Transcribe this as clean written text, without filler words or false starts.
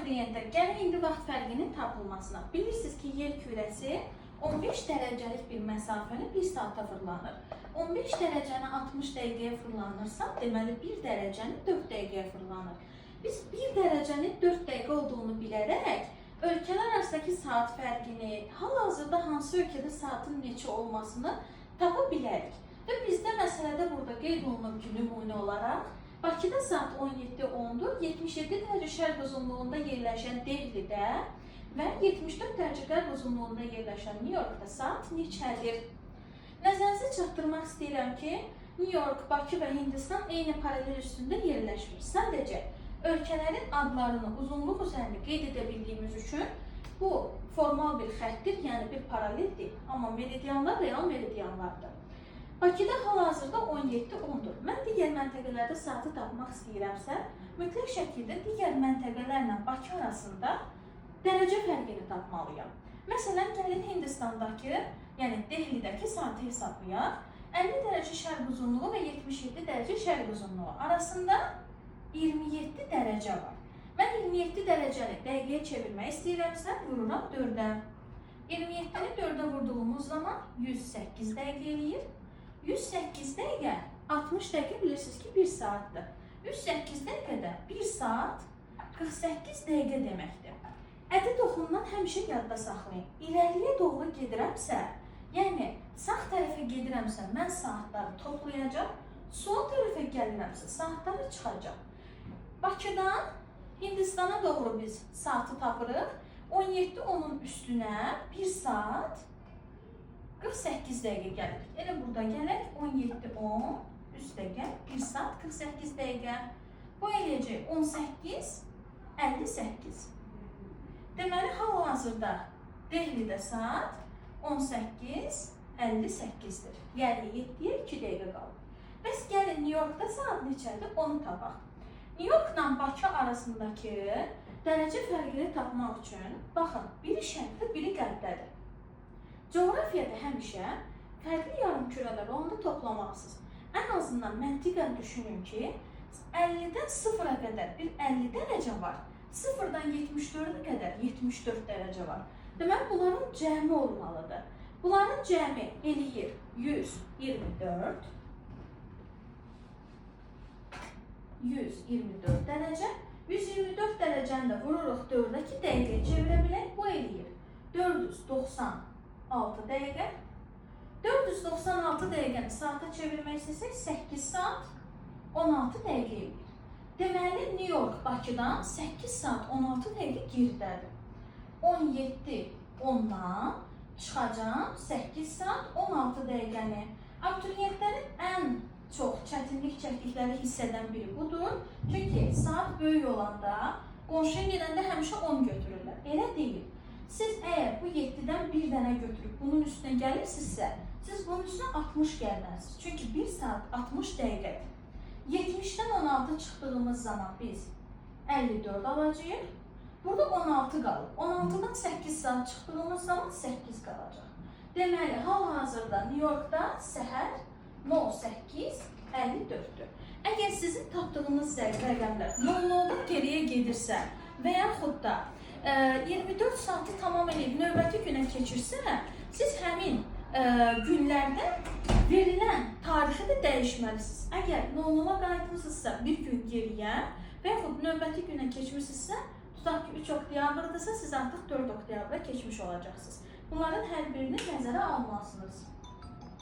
abituriyentlər, gəlin indi vaxt fərqinin tapılmasına. Bilirsiniz ki, yer kürəsi 15 dərəcəlik bir məsafəni 1 saata fırlanır. 15 dərəcəni 60 dəqiqəyə fırlanırsa, deməli 1 dərəcəni 4 dəqiqəyə fırlanır. Biz 1 dərəcənin 4 dəqiqə olduğunu bilərək, ölkələr arasındakı saat fərqini, hal-hazırda hansı ölkədə saatın neçə olmasını tapa bilərik. Və bizdə məsələdə burada qeyd olunub ki, nümunə olaraq, Bakıda saat 17:10-dur, 77 dərəcə şərq uzunluğunda yerləşən Delhidə və 74 dərəcə qərb uzunluğunda yerləşən New Yorkda saat neçədir? Nəzərinizə çatdırmaq istəyirəm ki, New York, Bakı və Hindistan eyni paralel üstündə yerləşmir. Sadəcə ölkələrin adlarını uzunluq üzərində qeyd edə bildiyimiz üçün bu formal bir xəttdir, yəni bir paralel deyil. Amma meridianlar real meridianlardır. Bakıda hal-hazırda 17:10-dur. Mən digər məntəqələrdə saatı tapmaq istəyirəmsə, mütləq şəkildə digər məntəqələrlə Bakı arasında dərəcə fərqini tapmalıyam. Məsələn, gəlin Hindistandakı, yəni Dehlidəki saatı hesablayaq. 50 dərəcə şərq uzunluğu və 77 dərəcə şərq uzunluğu arasında 27 dərəcə var. Mən 27 dərəcəni dəqiqəyə çevirmək istəyirəmsə, vururam 4-ə. 27-ni 4-ə vurduğumuz zaman 108 dəqiqə eləyir. 108 dəqiqə, 60 dəqiqə bilirsiniz ki, 1 saatdır. 108 dəqiqədə 1 saat 48 dəqiqə deməkdir. Ədəd oxundan həmişə yadda saxlayın. İrəliyə doğru gedirəmsə, yəni sağ tərəfə gedirəmsə, mən saatları toplayacaq, sol tərəfə gəlirəmsə, saatları çıxacaq. Bakıdan Hindistana doğru biz saatı tapırıq. 17:10-un üstünə 1 saat 48 dəqiqə gəlir. Elə burada gələk 17:10 üstə gəl 1 saat 48 dəqiqə. Bu eləyəcək 18:58. Deməli, hal-hazırda Dehlidə saat 18:58-dir. Yəni 7-yə 2 dəqiqə qalır. Bəs gəlin New Yorkda saat neçədir? Onu tapaq. New Yorkla Bakı arasındakı dərəcə fərqini tapmaq üçün, baxın, biri şərqdə, biri qərbdədir. Coğrafiyada həmişə fərqli yarımkürələr olanda toplamalısınız. Ən azından məntiqən düşünün ki, 50-dən 0-a qədər bir 50 dərəcə var. 0-dan 74-ə qədər 74 dərəcə var. Deməli, bunların cəmi olmalıdır. Bunların cəmi eləyir 124. 124 dərəcə. 124 dərəcəni də vururuq 4-ə ki, dəqiqəyə çevirə bilək. Bu eləyir 496 dəqiqə. 496 dəqiqəni saata çevirmək istəsək 8 saat 16 dəqiqə eləyir. Deməli, New York Bakıdan 8 saat 16 dəqiqə geridədir. 17:10-dan çıxacam 8 saat 16 dəqiqəni. Abituriyentlərin ən çox çətinlik çəkdikləri hissədən biri budur. Çünki saat böyük olanda, qonşuya gedəndə həmişə 10 götürürlər. Elə deyil. Siz əgər bu 7-dən bir dənə götürüb bunun üstünə gəlirsinizsə, siz bunun üstünə 60 gəlməlisiniz. Çünki 1 saat 60 dəqiqədir. 70-dən 16 çıxdığımız zaman biz 54 alacağıq. Burada 16 qalır. 16-dan 8 saat çıxdığımız zaman 8 qalacaq. Deməli, hal-hazırda New Yorkda səhər 08:54-dür. Əgər sizin tapdığınız rəqəmlər 00-dan geriyə gedirsə və yaxud da 24 saatı tamam edib növbəti günə keçirsə, siz həmin günlərdə verilən tarixi də dəyişməlisiniz. Əgər 00-a qayıtmışsınızsa bir gün geriyə və yaxud növbəti günə keçmişsinizsə, tutaq ki 3 oktyabrdırsa, siz artıq 4 oktyabra keçmiş olacaqsınız. Bunların hər birini nəzərə almalısınız.